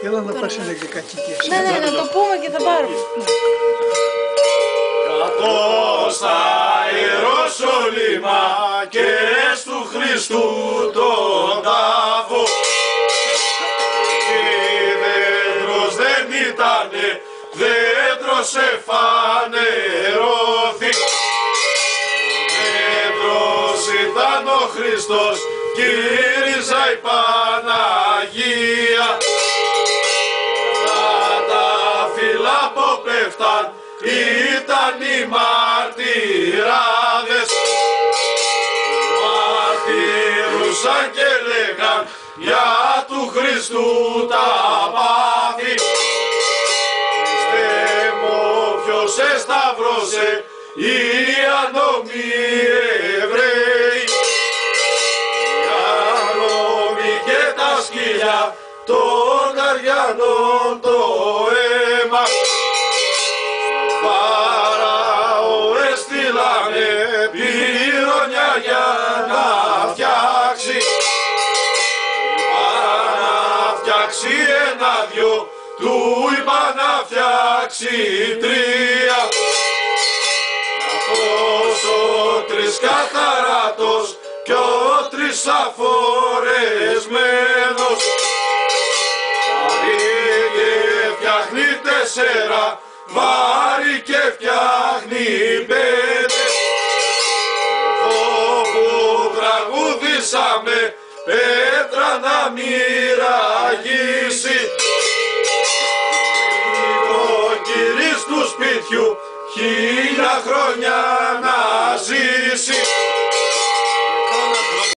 Έλα να πας ένα και κατοικίες. Ναι, να το πούμε και θα πάρουμε. Καθώς στα Ιεροσόλυμα και στου Χριστού τον τάφο, εκεί δέντρος δεν ήτανε, δέντρος εφανερώθη. Δέντρος ήταν ο Χριστός, γύριζα η Παναγία. Τα φύλλα που πέφταν ήταν οι μαρτυράδες, μαρτυρούσαν και λέγαν για του Χριστού τα πάθη. Χριστέ μου ποιος εσταυρώσε οι ανόμοι Εβραίοι, οι ανόμοι και τα σκυλιά των Αριανών το αίμα. Φαραώ έστειλανε πυρονιά για να φτιάξει, ένα-δυο, του είπα να φτιάξει τρία. Αυτός ο τρισκαθαράτος κι ο τρισαφορεσμένος και φτιάχνει τέσσερα βάρη και φτιάχνει πέντε. Όπου τραγουδήσαμε πέτρα να μοιραγήσει, ο κύρις του σπίτιου 1000 χρόνια να ζήσει.